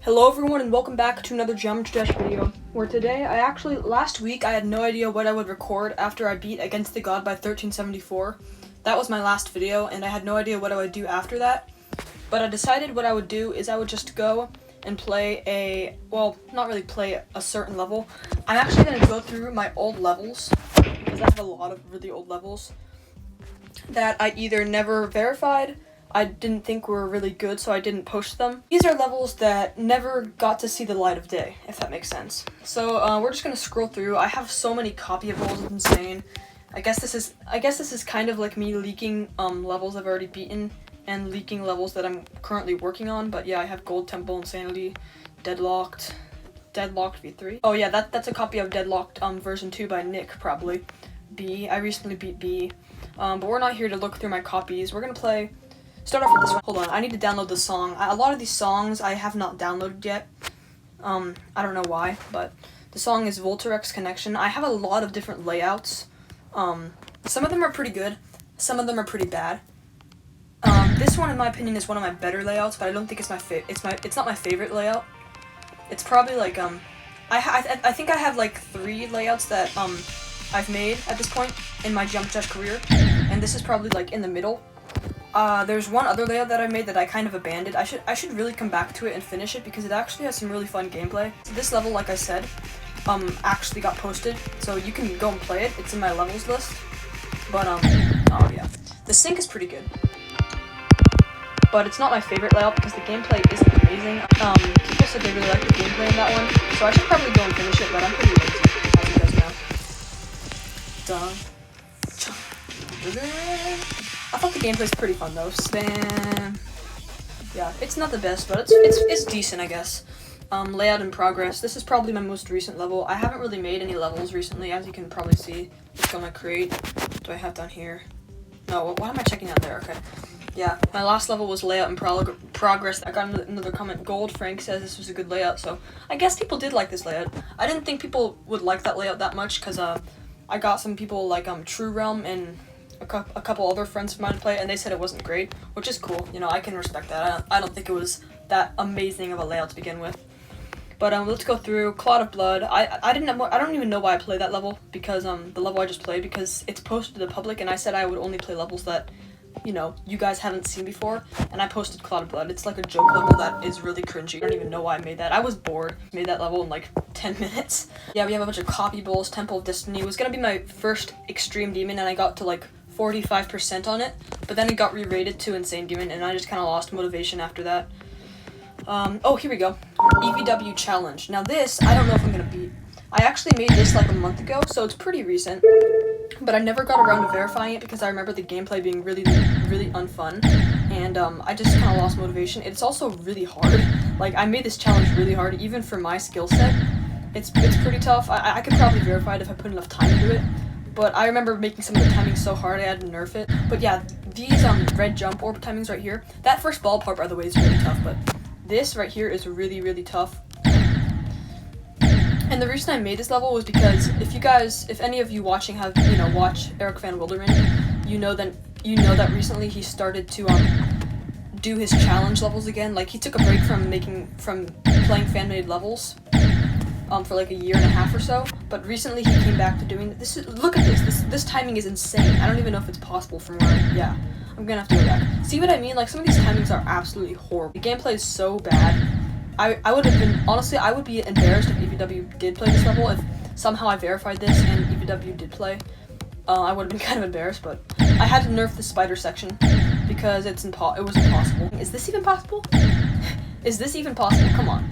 Hello everyone and welcome back to another Geometry Dash video, where today last week I had no idea what I would record after I beat Against the God by 1374. That was my last video and I had no idea what I would do after that. But I decided what I would do is I would just go and play not really play a certain level. I'm actually going to go through my old levels, because I have a lot of really old levels that I either never verified, I didn't think were really good, so I didn't post them. These are levels that never got to see the light of day, if that makes sense. So we're just gonna scroll through. I have so many copyables, it's insane. I guess this is kind of like me leaking levels I've already beaten and leaking levels that I'm currently working on. But yeah, I have Gold Temple, Insanity, Deadlocked V3. Oh yeah, that's a copy of Deadlocked version 2 by Nick, probably. B. I recently beat B. But we're not here to look through my copies. We're gonna start off with this one. Hold on, I need to download the song. A lot of these songs I have not downloaded yet. I don't know why, but the song is Vulture X Connection. I have a lot of different layouts. Some of them are pretty good. Some of them are pretty bad. This one, in my opinion, is one of my better layouts, but I don't think it's it's not my favorite layout. It's probably like I think I have like 3 layouts that I've made at this point in my Geometry Dash career, and this is probably like in the middle. There's one other layout that I made that I kind of abandoned. I should really come back to it and finish it because it actually has some really fun gameplay. So this level, like I said, actually got posted, so you can go and play it. It's in my levels list. But oh yeah, the sync is pretty good, but it's not my favorite layout because the gameplay isn't amazing. People said they really liked the gameplay in that one, so I should probably go and finish it, but I'm pretty lazy, as you guys know. I thought the gameplay's pretty fun though. Spam. Yeah, it's not the best, but it's decent, I guess. Layout in progress. This is probably my most recent level. I haven't really made any levels recently, as you can probably see. Let's go my create. What do I have down here? No, why am I checking out there? Okay. Yeah, my last level was layout in progress. I got another comment. Gold Frank says this was a good layout, so I guess people did like this layout. I didn't think people would like that layout that much, because I got some people like True Realm and a couple other friends of mine to play, and they said it wasn't great, which is cool. You know, I can respect that. I don't think it was that amazing of a layout to begin with. But let's go through Clot of Blood. I don't even know why I played that level, because the level I just played, because it's posted to the public, and I said I would only play levels that, you know, you guys haven't seen before, and I posted Clot of Blood. It's like a joke level that is really cringy. I don't even know why I made that. I was bored. Made that level in like 10 minutes. Yeah, we have a bunch of copyables. Temple of Destiny was gonna be my first Extreme Demon, and I got to like 45% on it, but then it got re-rated to Insane Demon, and I just kind of lost motivation after that. Oh, here we go. EVW Challenge. Now this, I don't know if I'm gonna beat. I actually made this like a month ago, so it's pretty recent, but I never got around to verifying it because I remember the gameplay being really, really unfun, and I just kind of lost motivation. It's also really hard. Like, I made this challenge really hard, even for my skill set. It's pretty tough. I could probably verify it if I put enough time into it. But I remember making some of the timings so hard I had to nerf it. But yeah, these red jump orb timings right here, that first ball part, by the way, is really tough, but this right here is really, really tough. And the reason I made this level was because if any of you watching have, you know, watch Eric Van Wilderman, you know that recently he started to do his challenge levels again. Like, he took a break from playing fan-made levels for like a year and a half or so, but recently he came back to doing this. Look at this timing is insane. I don't even know if it's possible from where yeah, I'm gonna have to go back. See what I mean? Like, some of these timings are absolutely horrible. The gameplay is so bad. I would have been, honestly, I would be embarrassed if EVW did play this level. If somehow I verified this and EVW did play, I would have been kind of embarrassed, but I had to nerf the spider section because it was impossible. Is this even possible? Is this even possible? Come on.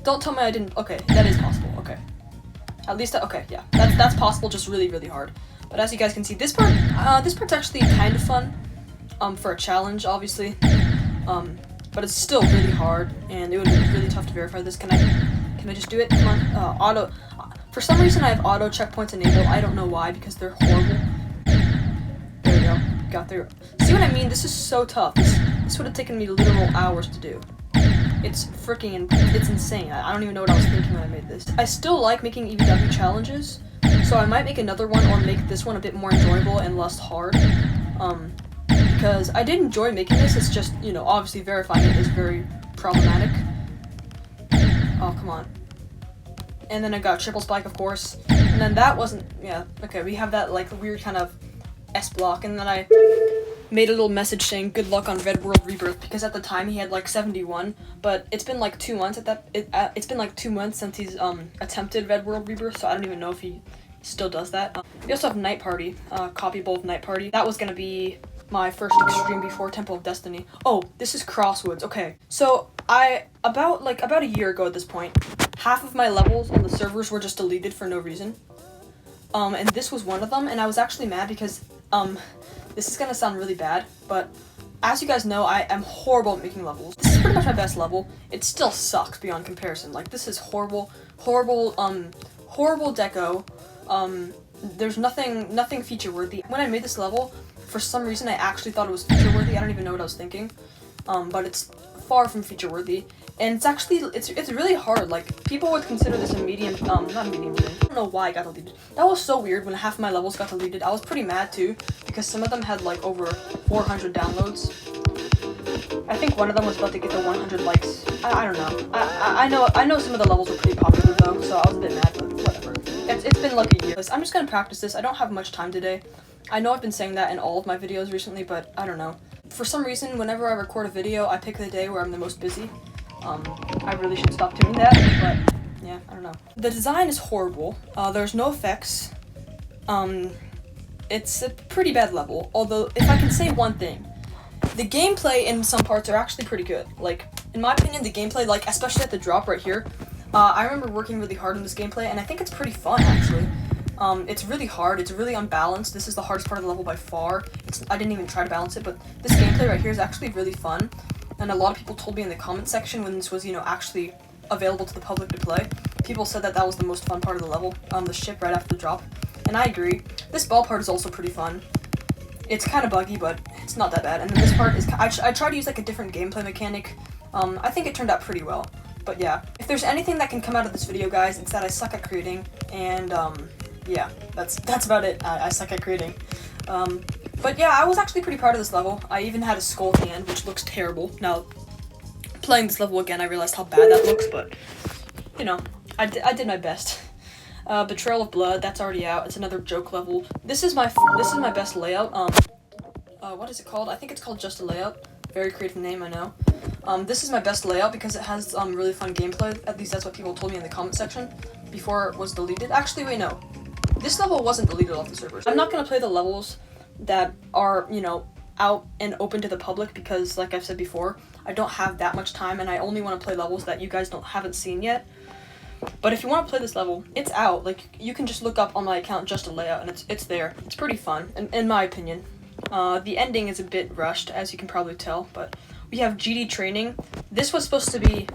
Don't tell me I didn't. Okay, that is possible. Okay. At least, okay, yeah. That's possible, just really, really hard. But as you guys can see, this part's actually kind of fun, for a challenge, obviously. But it's still really hard, and it would be really tough to verify this. Can I just do it? Come on. Auto. For some reason, I have auto checkpoints enabled. I don't know why, because they're horrible. There we go. Got through. See what I mean? This is so tough. This would have taken me literal hours to do. It's insane. I don't even know what I was thinking when I made this. I still like making EVW challenges, so I might make another one or make this one a bit more enjoyable and less hard. Because I did enjoy making this, it's just, you know, obviously verifying it is very problematic. Oh, come on. And then I got triple spike, of course. And then that wasn't, yeah, okay, we have that, like, weird kind of S block. And then I made a little message saying good luck on Red World Rebirth, because at the time he had, like, 71. But it's been, like, 2 months it's been, like, 2 months since he's, attempted Red World Rebirth, so I don't even know if he still does that. We also have Night Party, copy bowl of Night Party. That was gonna be my first extreme before Temple of Destiny. Oh, this is Crosswoods. Okay, so about a year ago at this point, half of my levels on the servers were just deleted for no reason. And this was one of them, and I was actually mad because this is gonna sound really bad, but as you guys know, I am horrible at making levels. This is pretty much my best level. It still sucks beyond comparison. Like, this is horrible deco. There's nothing feature worthy. When I made this level, for some reason I actually thought it was feature worthy. I don't even know what I was thinking. But it's far from feature worthy. And it's actually, it's really hard. Like, people would consider this a medium, not a medium thing. I don't know why I got deleted. That was so weird when half of my levels got deleted. I was pretty mad too, because some of them had like over 400 downloads. I think one of them was about to get the 100 likes. I don't know. I know some of the levels were pretty popular though, so I was a bit mad, but whatever. It's been like a year. I'm just gonna practice this. I don't have much time today. I know I've been saying that in all of my videos recently, but I don't know. For some reason, whenever I record a video, I pick the day where I'm the most busy. I really should stop doing that, but yeah, I don't know. The design is horrible. There's no effects. It's a pretty bad level, although if I can say one thing, the gameplay in some parts are actually pretty good. Like, in my opinion, the gameplay, like, especially at the drop right here, I remember working really hard on this gameplay, and I think it's pretty fun, actually. It's really hard, it's really unbalanced. This is the hardest part of the level by far. I didn't even try to balance it, but this gameplay right here is actually really fun. And a lot of people told me in the comment section when this was, you know, actually available to the public to play, people said that that was the most fun part of the level, the ship right after the drop. And I agree. This ball part is also pretty fun. It's kind of buggy, but it's not that bad. And then this part is, I tried to use like a different gameplay mechanic. I think it turned out pretty well. But yeah, if there's anything that can come out of this video, guys, it's that I suck at creating, and yeah, that's about it. I suck at creating. But yeah, I was actually pretty proud of this level. I even had a skull at the end, which looks terrible. Now, playing this level again, I realized how bad that looks, but, you know, I did my best. Betrayal of Blood, that's already out. It's another joke level. This is my best layout. What is it called? I think it's called Just a Layout. Very creative name, I know. This is my best layout because it has really fun gameplay. At least that's what people told me in the comment section before it was deleted. Actually, wait, no. This level wasn't deleted off the servers. I'm not gonna play the levels that are, you know, out and open to the public because, like I've said before, I don't have that much time and I only want to play levels that you guys haven't seen yet. But if you want to play this level, it's out. Like, you can just look up on my account Just a Layout and it's there. It's pretty fun, in my opinion. The ending is a bit rushed, as you can probably tell, but we have GD Training. This was supposed to be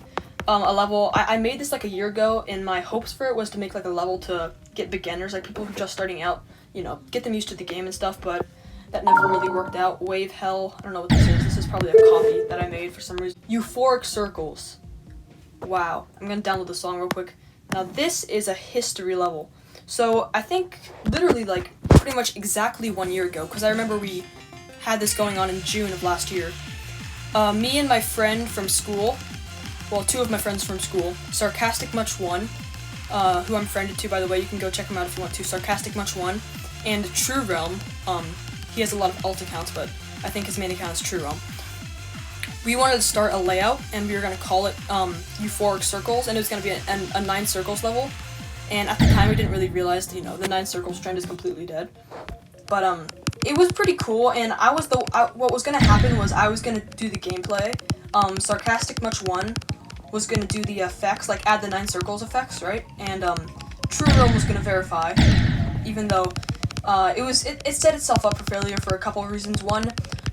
a level, I made this like a year ago, and my hopes for it was to make like a level to get beginners, like people who are just starting out, you know, get them used to the game and stuff, but that never really worked out. Wave Hell, I don't know what this is. This is probably a copy that I made for some reason. Euphoric Circles. Wow, I'm gonna download the song real quick. Now this is a history level. So I think literally like pretty much exactly 1 year ago, because I remember we had this going on in June of last year. Me and my friend from school, well, 2 of my friends from school, Sarcastic Much 1, who I'm friended to, by the way, you can go check him out if you want to, Sarcastic Much 1, and True Realm. He has a lot of alt accounts, but I think his main account is True Realm. We wanted to start a layout, and we were going to call it Euphoric Circles, and it was going to be a 9 circles level. And at the time, we didn't really realize, you know, the 9 circles trend is completely dead. But it was pretty cool, and what was going to happen was I was going to do the gameplay. Sarcastic Much 1 was going to do the effects, like add the 9 circles effects, right? And True Realm was going to verify, even though it set itself up for failure for a couple of reasons. One,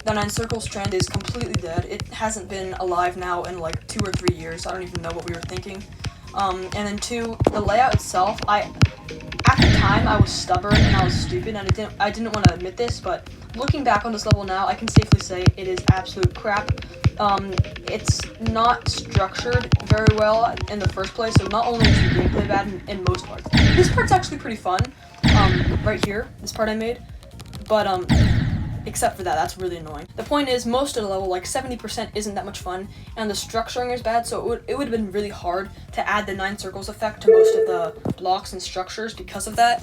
the 9 circles trend is completely dead. It hasn't been alive now in like 2 or 3 years. I don't even know what we were thinking. And then 2, the layout itself, at the time I was stubborn and I was stupid and I didn't want to admit this, but looking back on this level now, I can safely say it is absolute crap. It's not structured very well in the first place, so not only is the gameplay bad in most parts. This part's actually pretty fun, right here, this part I made, but except for that, that's really annoying. The point is, most of the level, like 70%, isn't that much fun, and the structuring is bad, so it would have been really hard to add the 9 circles effect to most of the blocks and structures because of that.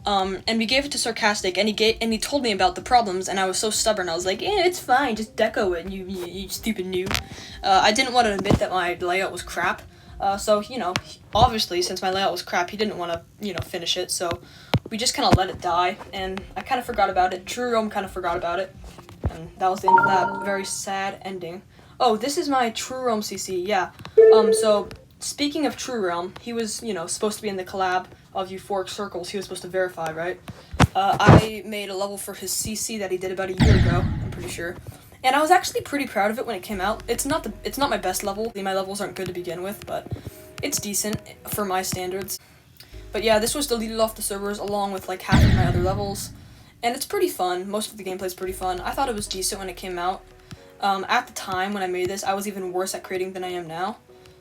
And we gave it to Sarcastic, and he told me about the problems, and I was so stubborn. I was like, it's fine, just deco it, you stupid noob. I didn't want to admit that my layout was crap. So, you know, obviously, since my layout was crap, he didn't want to, you know, finish it, so we just kind of let it die, and I kind of forgot about it. True Realm kind of forgot about it, and that was the end of that very sad ending. Oh, this is my True Realm CC, yeah. So, speaking of True Realm, he was, you know, supposed to be in the collab of Euphoric Circles. He was supposed to verify, right? I made a level for his CC that he did about a year ago, I'm pretty sure. And I was actually pretty proud of it when it came out. It's not my best level. My levels aren't good to begin with, but it's decent for my standards. But yeah, this was deleted off the servers along with like half of my other levels. And it's pretty fun. Most of the gameplay is pretty fun. I thought it was decent when it came out. At the time when I made this, I was even worse at creating than I am now.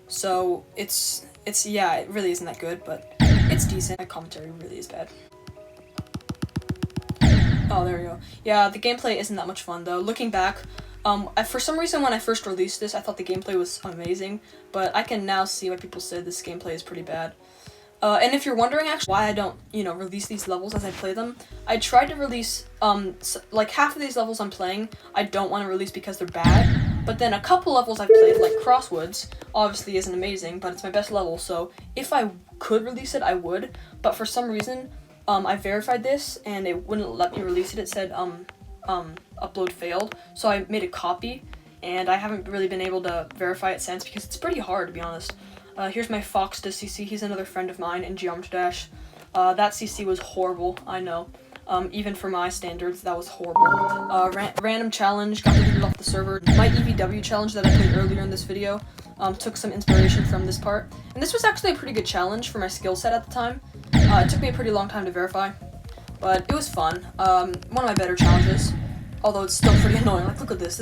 So it's yeah, it really isn't that good, but it's decent. My commentary really is bad. Oh, there we go. Yeah, the gameplay isn't that much fun, though. Looking back, for some reason when I first released this, I thought the gameplay was amazing, but I can now see why people say this gameplay is pretty bad. And if you're wondering, actually, why I don't, you know, release these levels as I play them, I tried to release, like, half of these levels I'm playing, I don't want to release because they're bad, but then a couple levels I've played, like Crosswoods, obviously isn't amazing, but it's my best level, so if I could release it, I would, but for some reason, I verified this, and it wouldn't let me release it. It said, upload failed, so I made a copy, and I haven't really been able to verify it since, because it's pretty hard, to be honest. Here's my Fox to CC, he's another friend of mine in Geometry Dash. That CC was horrible, I know. Even for my standards, that was horrible. Random challenge, got deleted off the server. My EVW challenge that I played earlier in this video, took some inspiration from this part. And this was actually a pretty good challenge for my skill set at the time. It took me a pretty long time to verify, but it was fun. One of my better challenges, although it's still pretty annoying. Like, look at this,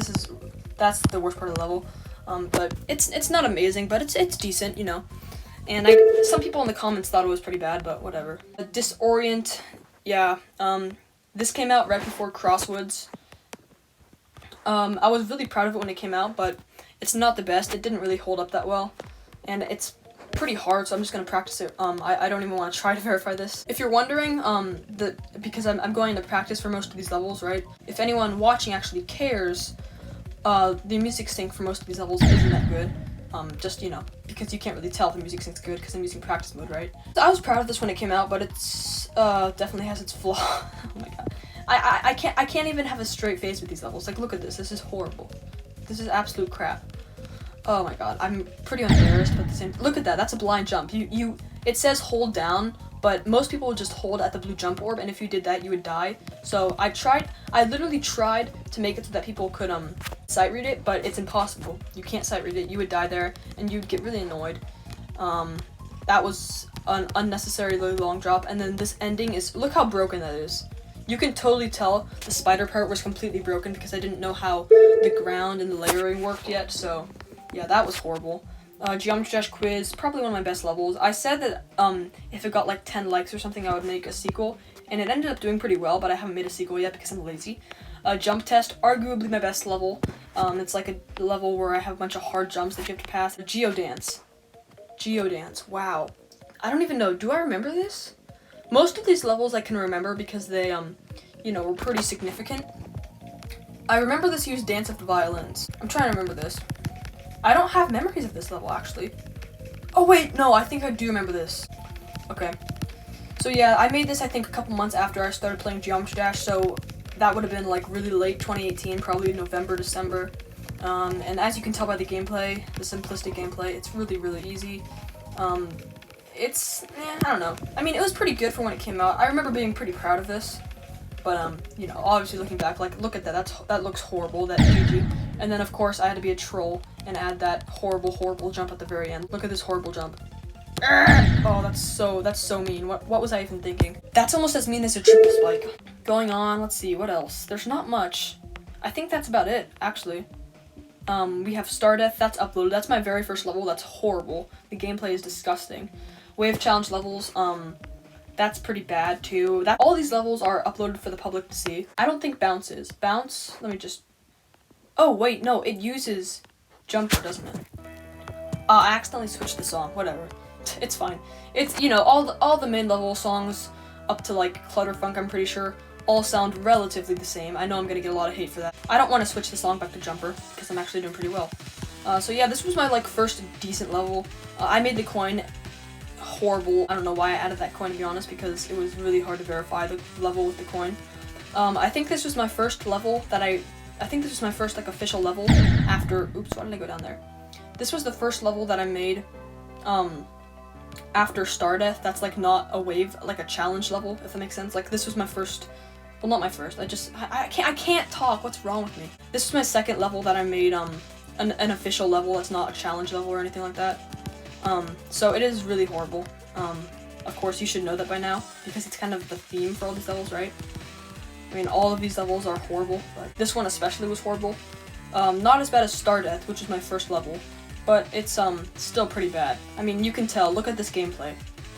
that's the worst part of the level. But it's not amazing, but it's decent, you know. And some people in the comments thought it was pretty bad, but whatever. Disorient, yeah. This came out right before Crosswoods. I was really proud of it when it came out, but it's not the best. It didn't really hold up that well, and it's pretty hard, so I'm just gonna practice it. I don't even want to try to verify this. If you're wondering, because I'm going to practice for most of these levels, right? If anyone watching actually cares, the music sync for most of these levels isn't that good. Just, you know, because you can't really tell if the music sync's good because I'm using practice mode, right? So I was proud of this when it came out, but it's definitely has its flaw. Oh my god. I can't even have a straight face with these levels. Like, look at this. This is horrible. This is absolute crap. Oh my god. I'm pretty embarrassed, but at the same look at that. That's a blind jump. It says hold down, but most people would just hold at the blue jump orb, and if you did that, you would die. So I literally tried to make it so that people could sight read it, but it's impossible. You can't sight read it. You would die there, and you'd get really annoyed. That was an unnecessarily long drop, and then this ending is, look how broken that is. You can totally tell the spider part was completely broken because I didn't know how the ground and the layering worked yet, so yeah, that was horrible. Geometry Dash Quiz, probably one of my best levels. I said that if it got like 10 likes or something, I would make a sequel, and it ended up doing pretty well, but I haven't made a sequel yet because I'm lazy. Jump Test, arguably my best level. It's like a level where I have a bunch of hard jumps that you have to pass. Geo Dance. Geo Dance, wow. I don't even know, do I remember this? Most of these levels I can remember because they, you know, were pretty significant. I remember this used Dance of the Violins. I'm trying to remember this. I don't have memories of this level, actually. Oh wait, no, I think I do remember this. Okay. So yeah, I made this I think a couple months after I started playing Geometry Dash, so that would have been like really late 2018, probably November, December. And as you can tell by the gameplay, the simplistic gameplay, it's really, really easy. I don't know. I mean, it was pretty good for when it came out. I remember being pretty proud of this. But, you know, obviously looking back, like, look at that. That looks horrible, that GG. And then, of course, I had to be a troll and add that horrible, horrible jump at the very end. Look at this horrible jump. Oh, that's so mean. What was I even thinking? That's almost as mean as a triple spike. Going on, let's see, what else? There's not much. I think that's about it, actually. We have Stardeath, that's uploaded. That's my very first level, that's horrible. The gameplay is disgusting. Wave challenge levels, That's pretty bad too. All these levels are uploaded for the public to see. I don't think Bounce is. Bounce, let me just... Oh, wait, no, it uses Jumper, doesn't it? I accidentally switched the song, whatever. It's fine. It's, you know, all the main level songs up to, like, Clutterfunk, I'm pretty sure, all sound relatively the same. I know I'm gonna get a lot of hate for that. I don't want to switch the song back to Jumper, because I'm actually doing pretty well. So yeah, this was my, like, first decent level. I made the coin horrible. I don't know why I added that coin, to be honest, because it was really hard to verify the level with the coin. I think this was my first level that I think this was my first, like, official level after... Oops, why did I go down there? This was the first level that I made, after Stardeath. That's, like, not a wave, like a challenge level, if that makes sense. Like, this was my first... Well, not my first. I can't talk. What's wrong with me? This was my second level that I made, an official level that's not a challenge level or anything like that. So it is really horrible. Of course, you should know that by now, because it's kind of the theme for all these levels, right? I mean, all of these levels are horrible, but this one especially was horrible. Not as bad as Stardeath, which was my first level, but it's, still pretty bad. I mean, you can tell. Look at this gameplay.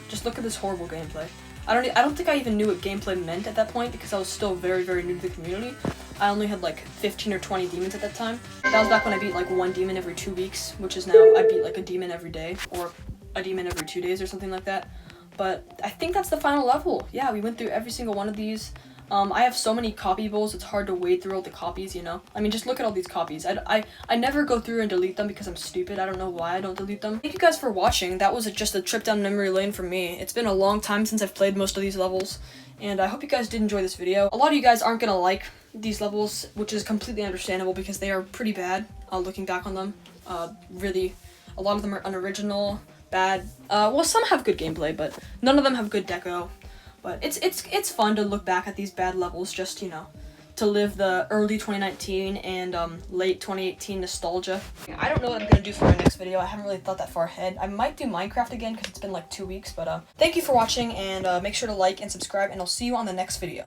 Just look at this horrible gameplay. I don't think I even knew what gameplay meant at that point, because I was still very, very new to the community. I only had, like, 15 or 20 demons at that time. That was back when I beat, like, 1 demon every 2 weeks, which is now I beat, like, a demon every day, or a demon every 2 days or something like that. But I think that's the final level. Yeah, we went through every single one of these. I have so many copy bowls, it's hard to wade through all the copies, you know? I mean, just look at all these copies. I never go through and delete them because I'm stupid. I don't know why I don't delete them. Thank you guys for watching. That was just a trip down memory lane for me. It's been a long time since I've played most of these levels, and I hope you guys did enjoy this video. A lot of you guys aren't gonna like these levels, which is completely understandable because they are pretty bad, looking back on them. Really, a lot of them are unoriginal, bad. Well, some have good gameplay, but none of them have good deco. But it's fun to look back at these bad levels, just, you know, to live the early 2019 and late 2018 nostalgia. I don't know what I'm gonna do for my next video. I haven't really thought that far ahead. I might do Minecraft again because it's been like 2 weeks, but thank you for watching, and make sure to like and subscribe, and I'll see you on the next video.